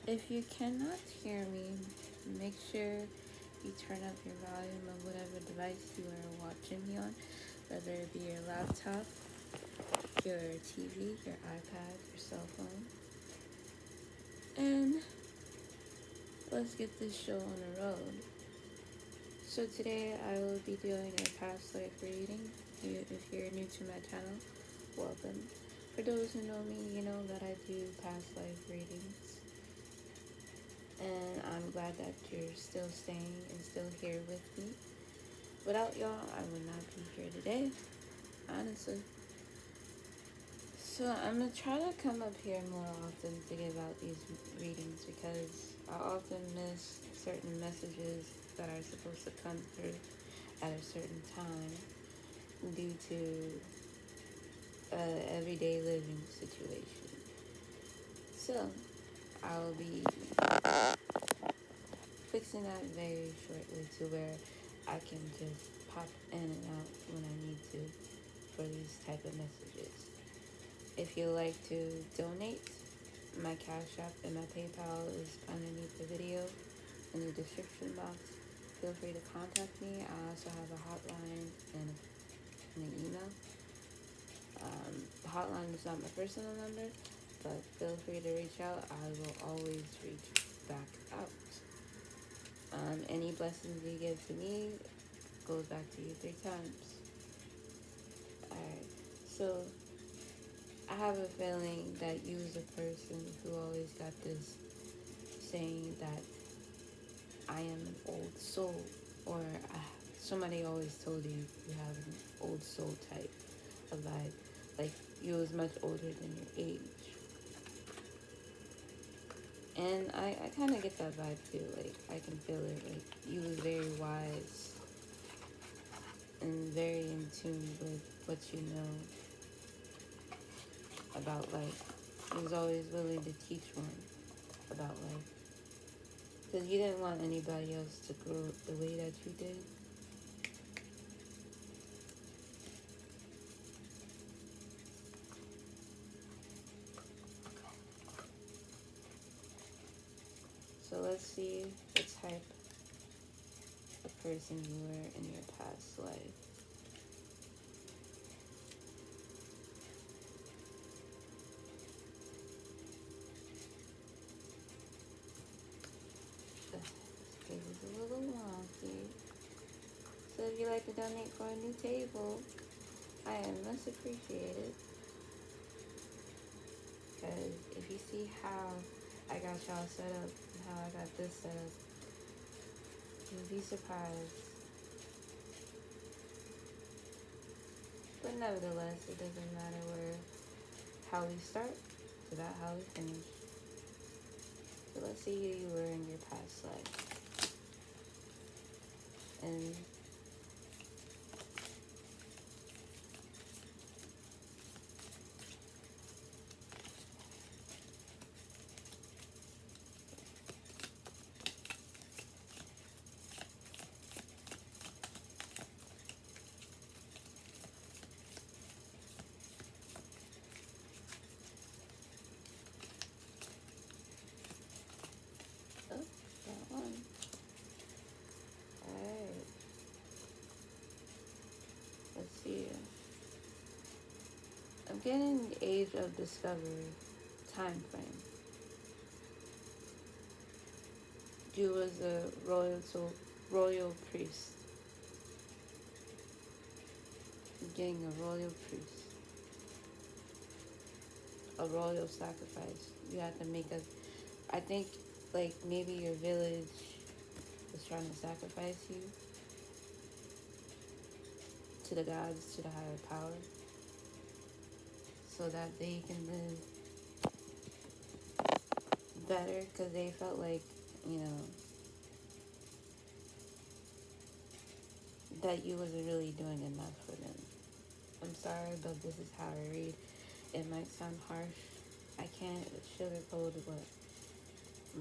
If you cannot hear me, make sure you turn up your volume of whatever device you are watching me on, whether it be your laptop, your TV, your iPad, your cell phone. And let's get this show on the road. So today I will be doing a past life reading. If you're new to my channel, welcome. For those who know me, you know that I do past life readings. And I'm glad that you're still staying and still here with me. Without y'all, I would not be here today, honestly. So I'm going to try to come up here more often to give out these readings because I often miss certain messages that are supposed to come through at a certain time due to everyday living situation. So I'll be fixing that very shortly to where I can just pop in and out when I need to for these type of messages. If you like to donate, my Cash App and my PayPal is underneath the video in the description box. Feel free to contact me. I also have a hotline and an email. The hotline is not my personal number, but feel free to reach out. I will always reach back out. Any blessings you give to me goes back to you 3 times. Alright, so I have a feeling that you as a person who always got this saying that I am an old soul, or somebody always told you you have an old soul type of vibe, like you was much older than your age. And I kind of get that vibe too, like I can feel it, like you was very wise and very in tune with what you know about life. You was always willing to teach one about life. Because you didn't want anybody else to grow the way that you did. So let's see what type of person you were in your past life. This is a little wonky. So if you'd like to donate for a new table, I am much appreciated. Because if you see how I got y'all set up and how I got this set up, you'll be surprised. But nevertheless, it doesn't matter how we start, it's about how we finish. So let's see who you were in your past life. And oh, that one. Alright. Let's see. I'm getting the age of discovery time frame. You was a royal priest. Getting a royal priest. A royal sacrifice. You had to make I think like maybe your village was trying to sacrifice you to the gods, to the higher power, so that they can live better, because they felt like, that you wasn't really doing enough for them. I'm sorry, but this is how I read. It might sound harsh. I can't sugarcoat what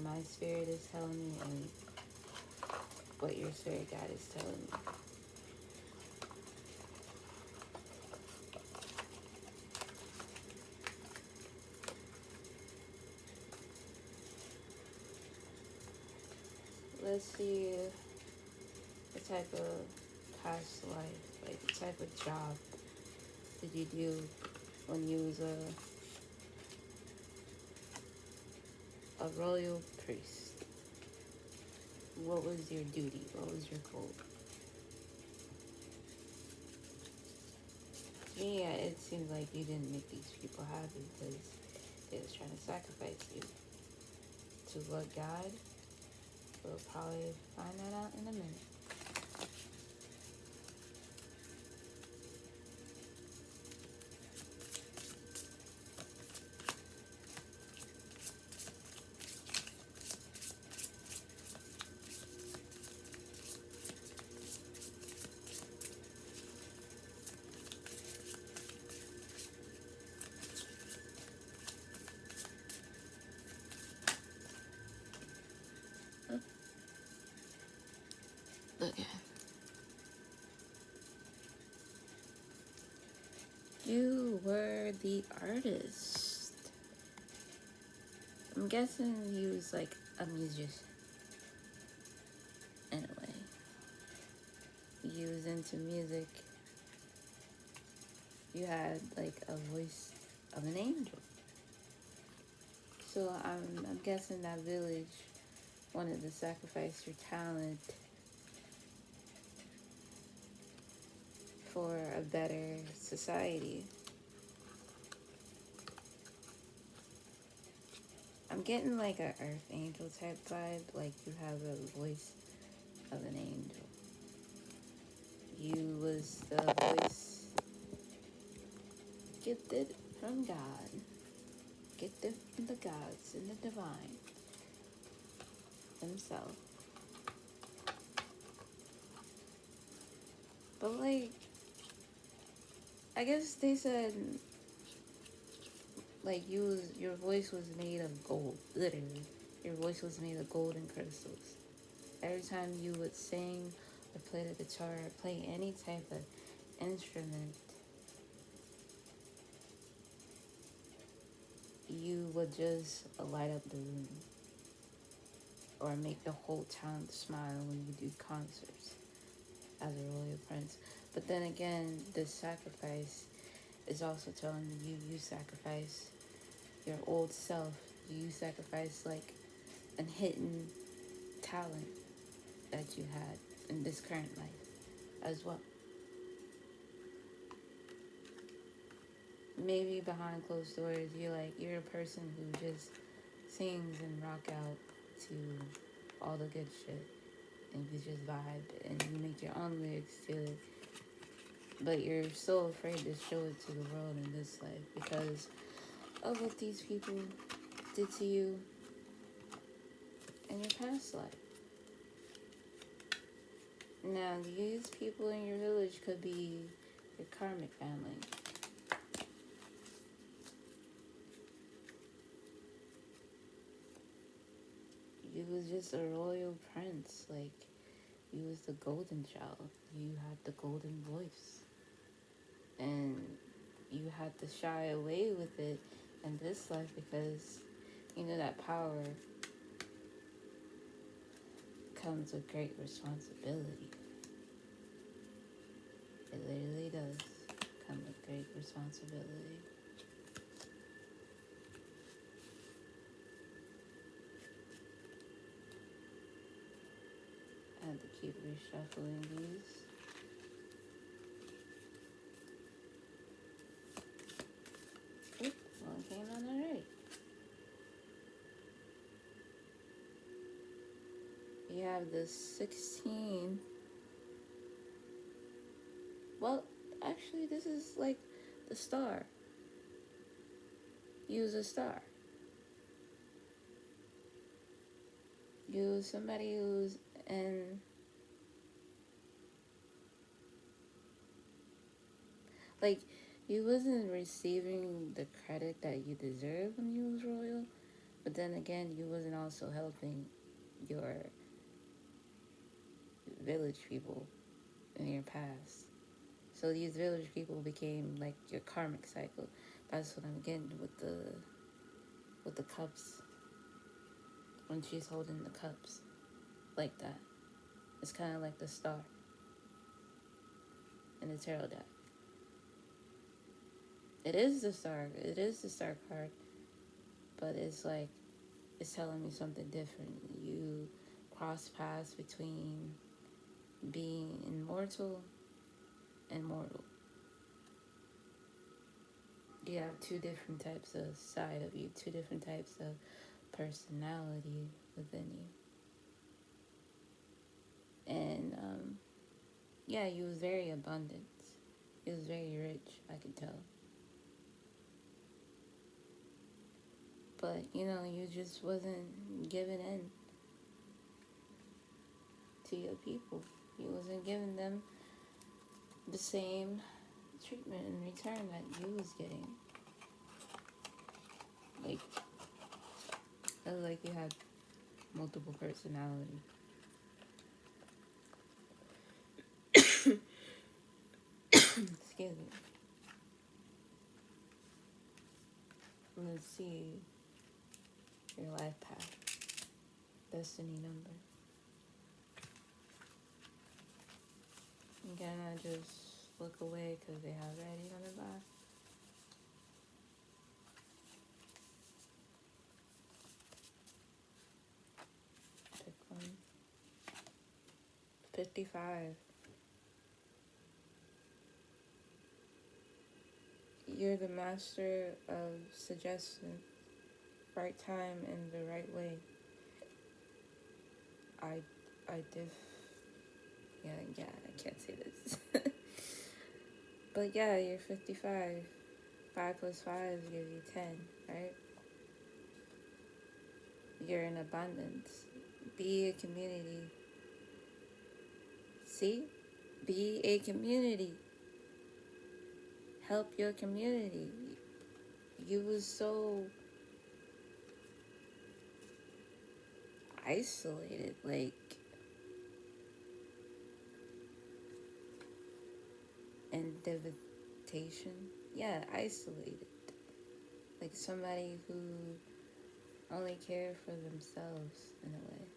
my spirit is telling me and what your spirit guide is telling me. let's see the type of past life, like the type of job did you do when you was a royal priest? What was your duty? What was your goal? To me, it seems like you didn't make these people happy because they was trying to sacrifice you to what God? We'll probably find that out in a minute. Okay. You were the artist. I'm guessing you was like a musician in a way. You was into music. You had like a voice of an angel. So I'm guessing that village wanted to sacrifice your talent for a better society. I'm getting like a earth angel type vibe, like you have a voice of an angel. You was the voice gifted from God, gifted from the gods and the divine himself. But like, I guess they said like your voice was made of gold, literally. Your voice was made of gold and crystals. Every time you would sing or play the guitar or play any type of instrument, you would just light up the room or make the whole town smile when you do concerts as a royal prince. But then again, this sacrifice is also telling you sacrifice your old self. You sacrifice like a hidden talent that you had in this current life as well. Maybe behind closed doors, you're a person who just sings and rock out to all the good shit, and you just vibe and you make your own lyrics to it. But you're so afraid to show it to the world in this life because of what these people did to you in your past life. Now, these people in your village could be your karmic family. You was just a royal prince, like you was the golden child. You had the golden voice. And you had to shy away with it in this life because you know that power comes with great responsibility. It literally does come with great responsibility. I had to keep reshuffling these. Oop, one came out already. You have the 16. Well, actually, this is like the star. Use a star. Use somebody who's in, like, you wasn't receiving the credit that you deserve when you was royal, but then again, you wasn't also helping your village people in your past. So these village people became like your karmic cycle. That's what I'm getting with the cups when she's holding the cups. like that. It's kind of like the star in the tarot deck. It is the star. It is the star card. But it's like, it's telling me something different. You cross paths between being immortal and mortal. You have two different types of side of you, two different types of personality within you. And yeah, you was very abundant. He was very rich, I could tell. But, you know, you just wasn't giving in to your people. You wasn't giving them the same treatment in return that you was getting. Like, it was like you had multiple personality. Excuse me. Let's see your life path. Destiny number. Again, I just look away because they have ready on the back. Pick one. 55. You're the master of suggestion. Right time and the right way. Yeah, I can't say this. But yeah, you're 55. 5 plus 5 gives you 10, right? You're in abundance. Be a community. See? Be a community. Help your community. You was so isolated, like, and devastation. Yeah, isolated. Like somebody who only cared for themselves in a way.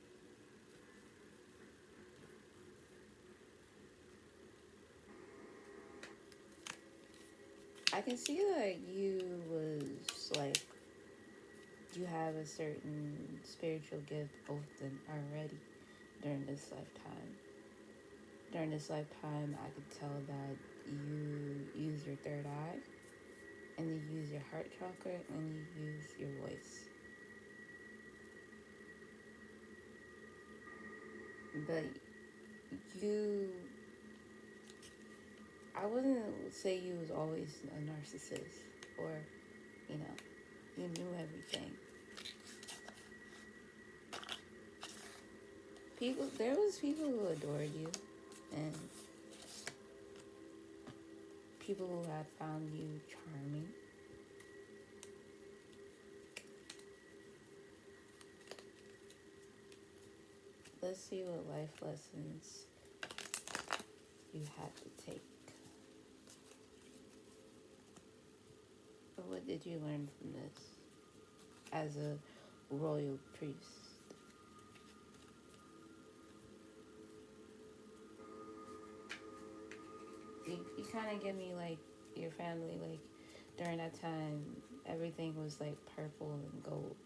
I can see that you was like, you have a certain spiritual gift open already during this lifetime. During this lifetime, I could tell that you use your third eye, and you use your heart chakra, and you use your voice. But I wouldn't say you was always a narcissist, or, you know, you knew everything. There was people who adored you, and people who had found you charming. Let's see what life lessons you had to take. But what did you learn from this as a royal priest? You kind of give me like your family, like during that time, everything was like purple and gold.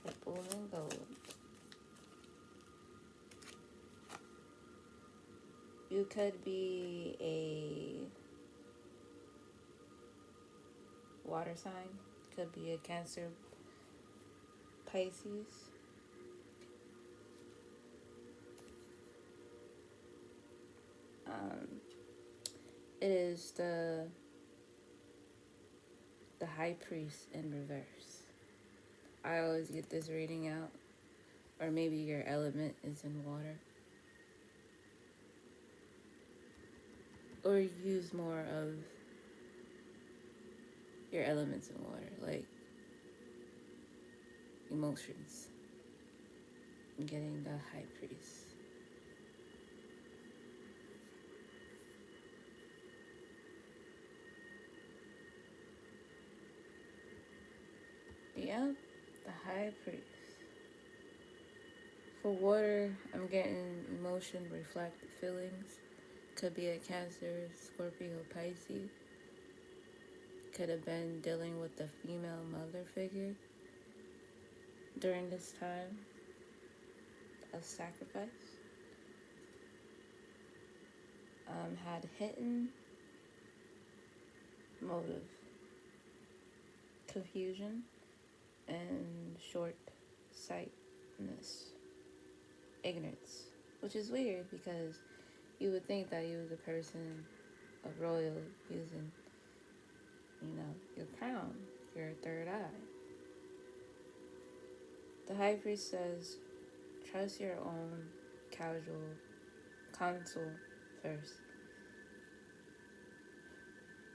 Purple and gold. You could be a water sign, could be a Cancer, Pisces. It is the High Priest in reverse. I always get this reading out, or maybe your element is in water, or use more of your elements in water, like emotions. I'm getting the High Priest. Yep, the High Priest. For water, I'm getting emotion, reflect feelings. Could be a Cancer, Scorpio, Pisces. Could have been dealing with the female mother figure during this time of sacrifice. Had hidden motive, confusion, and short sightedness, ignorance, which is weird because you would think that you was a person of royal using, your crown, your third eye. The High Priest says, trust your own casual counsel first.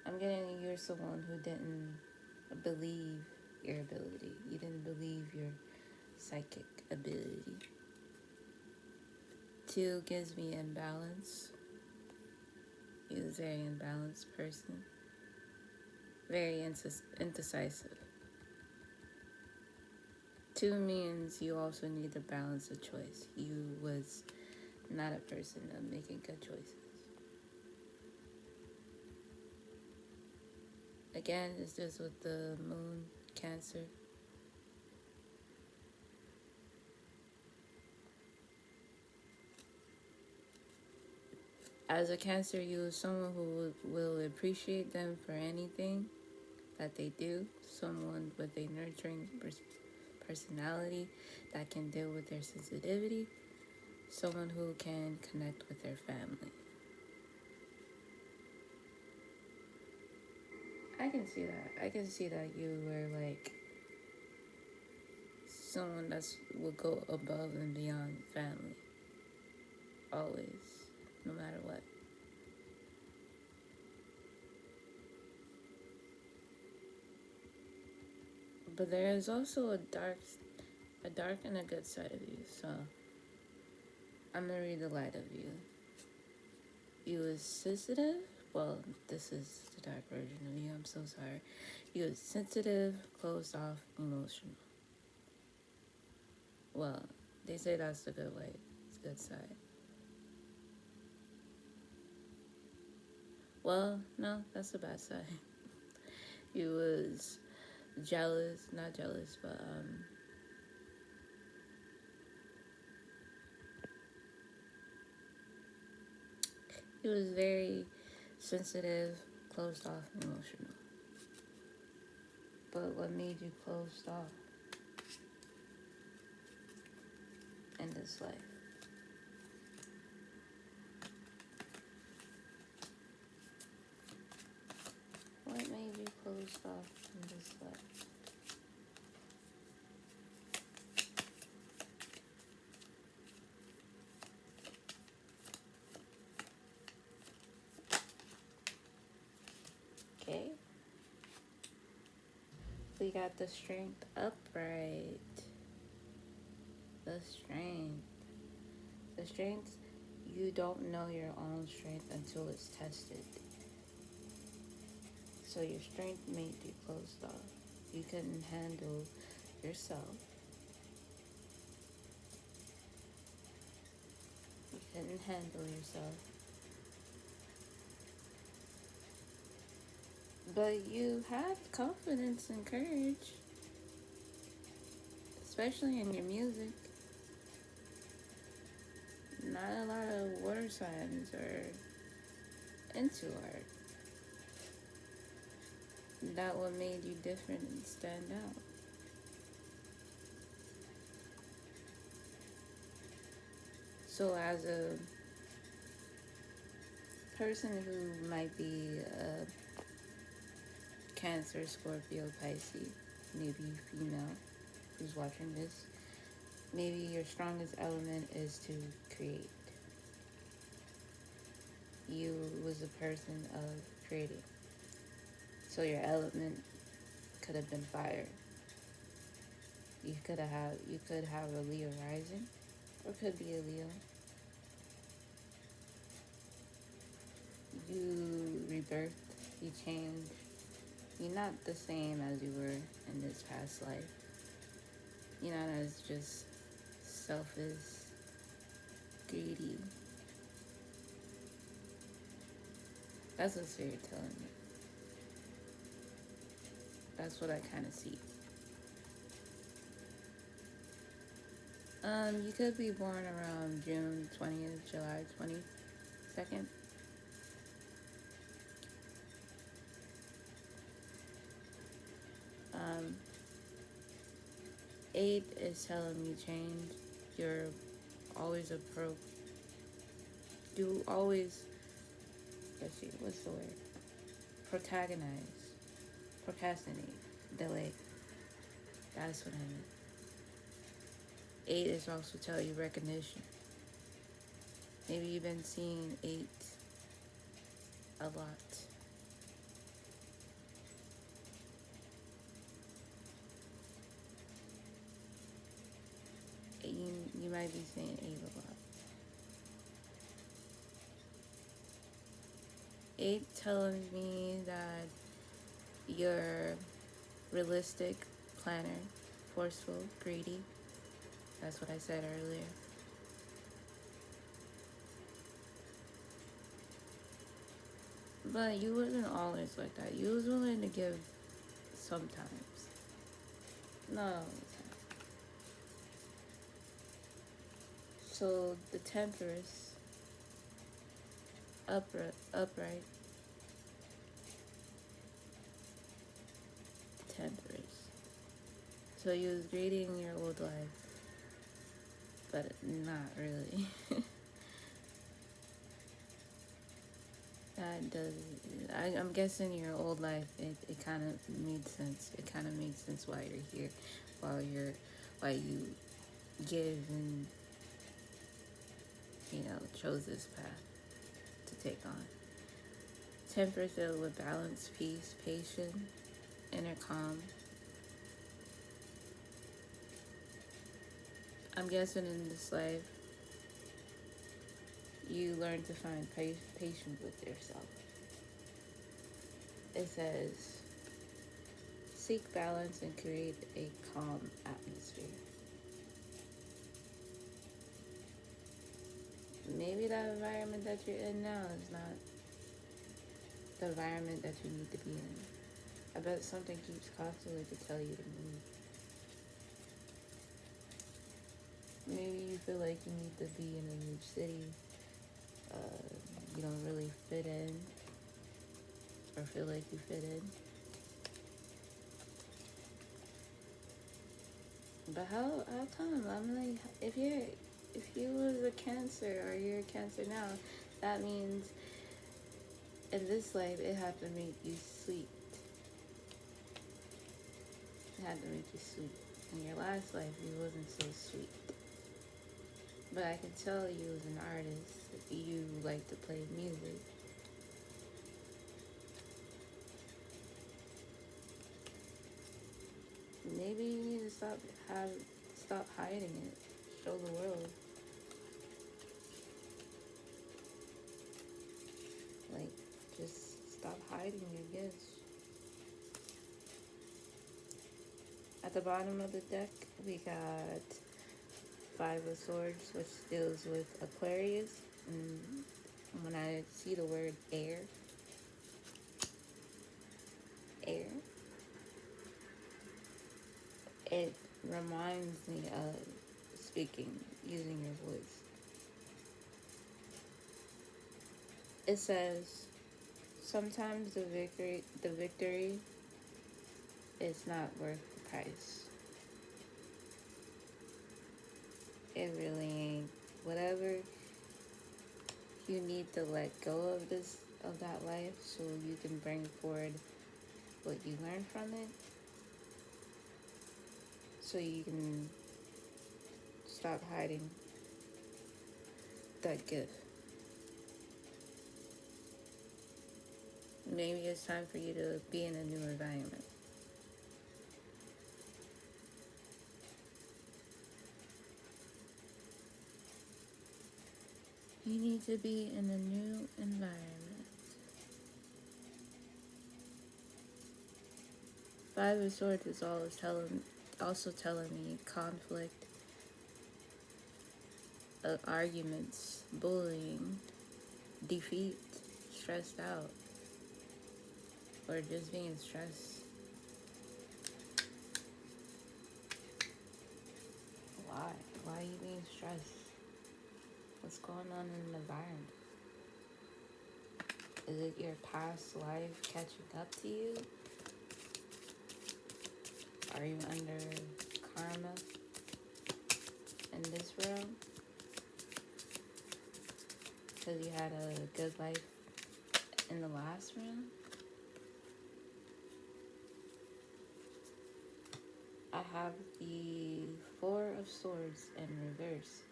I'm getting you're someone who didn't believe your ability. You didn't believe your psychic ability. 2 gives me imbalance. He was a very imbalanced person. Very indecisive. 2 means you also need to balance a choice. You was not a person of making good choices. Again, it's just with the moon, Cancer. As a Cancer, you are someone who will appreciate them for anything that they do. Someone with a nurturing personality that can deal with their sensitivity. Someone who can connect with their family. I can see that. I can see that you were like someone that's will go above and beyond family. Always. No matter what. But there is also a dark and a good side of you. So I'm gonna read the light of you. You was sensitive. Well, this is the dark version of you. I'm so sorry. You was sensitive, closed off, emotional. Well, they say that's the good way. It's the good side. Well, no, that's the bad side. You was jealous, not jealous, but he was very sensitive, closed off, emotional. But what made you closed off in this life? What made you closed off in this life? Okay. We got the strength upright. The strength. The strength, you don't know your own strength until it's tested. So your strength made you closed off. You couldn't handle yourself. You couldn't handle yourself. But you had confidence and courage, especially in your music. Not a lot of water signs are into art. That what made you different and stand out. So as a person who might be a Cancer, Scorpio, Pisces, maybe female who's watching this, maybe your strongest element is to create. You was a person of creating. So your element could have been fire. You could have a Leo rising, or could be a Leo. You rebirth, you change. You're not the same as you were in this past life. You're not as just selfish, greedy. That's what you're telling me. That's what I kind of see. You could be born around June 20th, July 22nd. Um, 8 is telling me change. You're always a pro. You always, let's see, what's the word? Protagonize, procrastinate, delay. That's what I mean. 8 is also tell you recognition. Maybe you've been seeing 8 a lot. You might be seeing 8 a lot. 8 telling me that you're realistic, planner, forceful, greedy. That's what I said earlier. But you wasn't always like that. You was willing to give sometimes. Not all the time. So the Temperance, upright, Temperance. So you was greedy in your old life, but not really. That does. I'm guessing your old life. It kind of made sense. It kind of made sense why you're here, why you give and chose this path to take on. Temper filled with balance, peace, patience, inner calm. I'm guessing in this life, you learn to find patience with yourself. It says, seek balance and create a calm atmosphere. Maybe that environment that you're in now is not the environment that you need to be in. I bet something keeps constantly to tell you to move. Maybe you feel like you need to be in a new city. You don't really fit in, or feel like you fit in. But how come? I'm like, if you was a Cancer or you're a Cancer now, that means in this life it had to make you sweet. It had to make you sweet. In your last life, you wasn't so sweet. But I can tell you as an artist, you like to play music. Maybe you need to stop hiding it. Show the world. Like, just stop hiding your gifts. At the bottom of the deck, we got 5 of Swords, which deals with Aquarius. And when I see the word air, it reminds me of speaking, using your voice. It says, sometimes the victory is not worth the price. It really ain't. Whatever you need to let go of that life so you can bring forward what you learned from it, so you can stop hiding that gift. Maybe it's time for you to be in a new environment. You need to be in a new environment. 5 of Swords is always also telling me conflict, arguments, bullying, defeat, stressed out, or just being stressed. Why? Why are you being stressed? What's going on in the environment? Is it your past life catching up to you? Are you under karma in this realm? Because you had a good life in the last realm? I have the Four of Swords in reverse.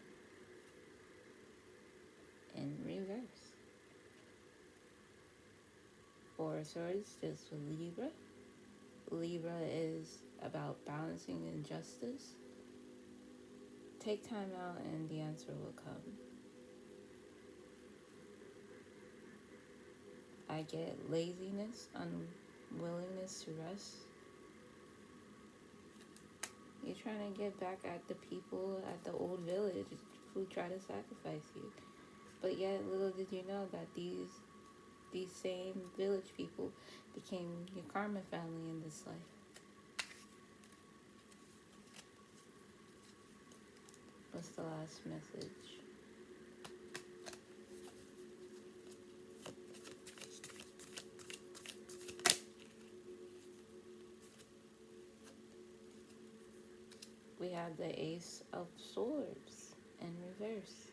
In reverse. Four of Swords is for Libra. Libra is about balancing injustice. Take time out and the answer will come. I get laziness, unwillingness to rest. You're trying to get back at the people at the old village who try to sacrifice you. But yet, little did you know that these same village people became your karma family in this life. What's the last message? We have the Ace of Swords in reverse.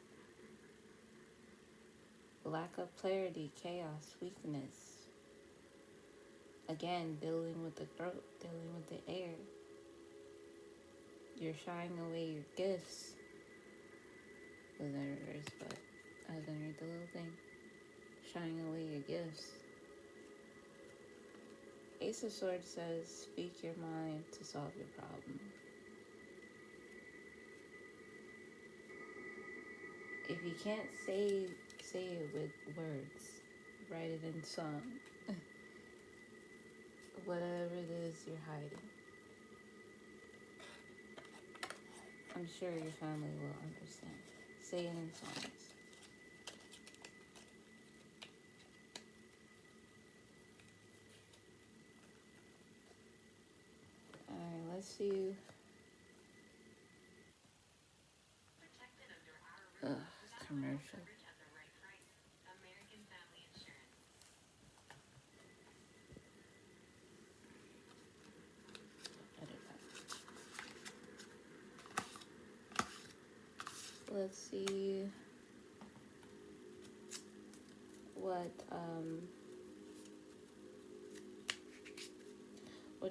Lack of clarity, chaos, weakness. Again, dealing with the throat, dealing with the air. You're shying away your gifts. Was in reverse, but I was gonna read the little thing. Shying away your gifts. Ace of Swords says, speak your mind to solve your problem. If you can't say it with words, write it in song. Whatever it is you're hiding. I'm sure your family will understand. Say it in songs. Alright, let's see. Commercial. Let's see what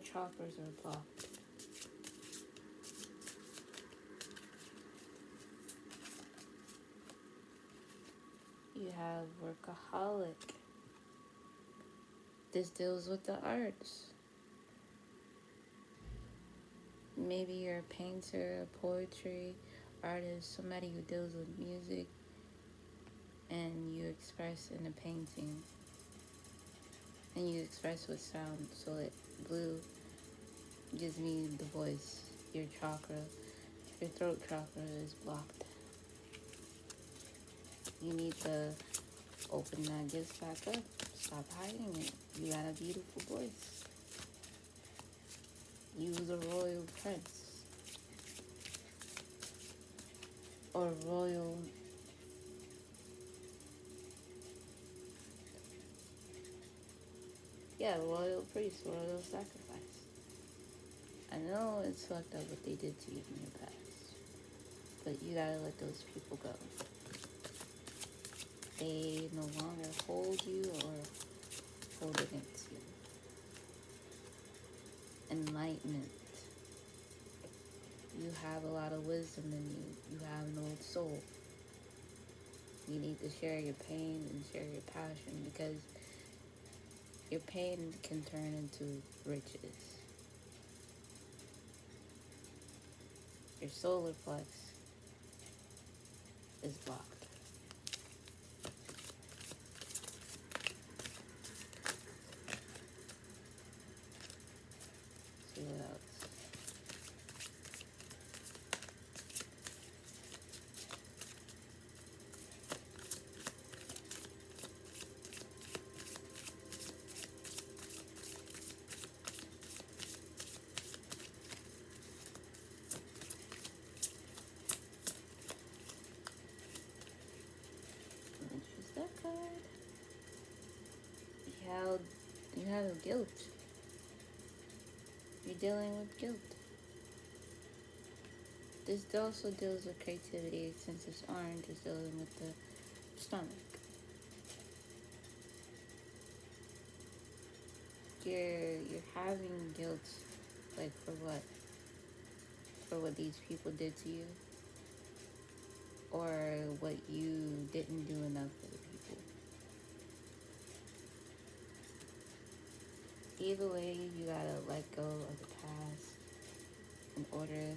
chakras are blocked. You have workaholic. This deals with the arts. Maybe you're a painter, a poetry artist, somebody who deals with music, and you express in a painting. And you express with sound. So blue gives me the voice. Your chakra, your throat chakra is blocked. You need to open that gift back up. Stop hiding it. You got a beautiful voice. You was a royal prince. Or royal... Yeah, royal priest, royal sacrifice. I know it's fucked up what they did to you in your past. But you gotta let those people go. They no longer hold you or hold against you. Enlightenment. You have a lot of wisdom in you. You have an old soul. You need to share your pain and share your passion, because your pain can turn into riches. Your solar plex is blocked. See what else? battle guilt. You're dealing with guilt. This also deals with creativity, since this orange is dealing with the stomach. You're having guilt, like for what? For what these people did to you, or what you didn't do enough for the people. Either way, you gotta let go of the past in order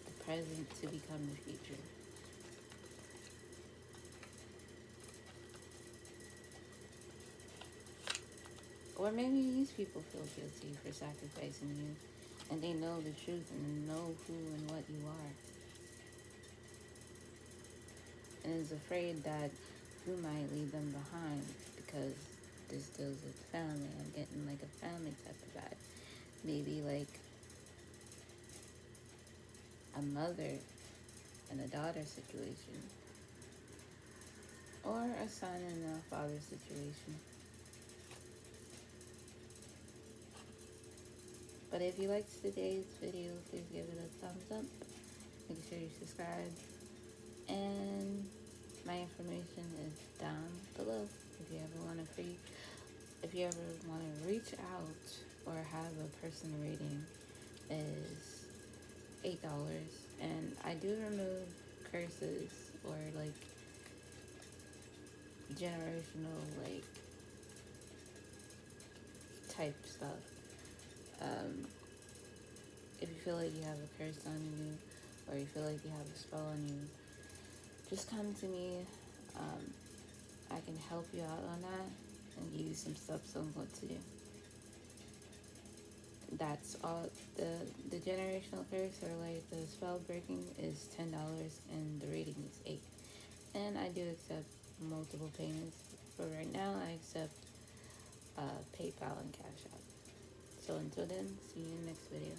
the present to become the future. Or maybe these people feel guilty for sacrificing you, and they know the truth and know who and what you are, and is afraid that you might leave them behind, because this deals with family. I'm getting like a family type of vibe. Maybe like a mother and a daughter situation, or a son and a father situation. But if you liked today's video, please give it a thumbs up. Make sure you subscribe. And my information is down below. If you ever want to reach out or have a personal reading, is $8. And I do remove curses or like generational like type stuff. If you feel like you have a curse on you, or you feel like you have a spell on you, just come to me. I can help you out on that and give you some steps on what to do. That's all. The generational curse, or like the spell breaking, is $10, and the reading is $8. And I do accept multiple payments. For right now, I accept PayPal and Cash App. So until then, see you in the next video.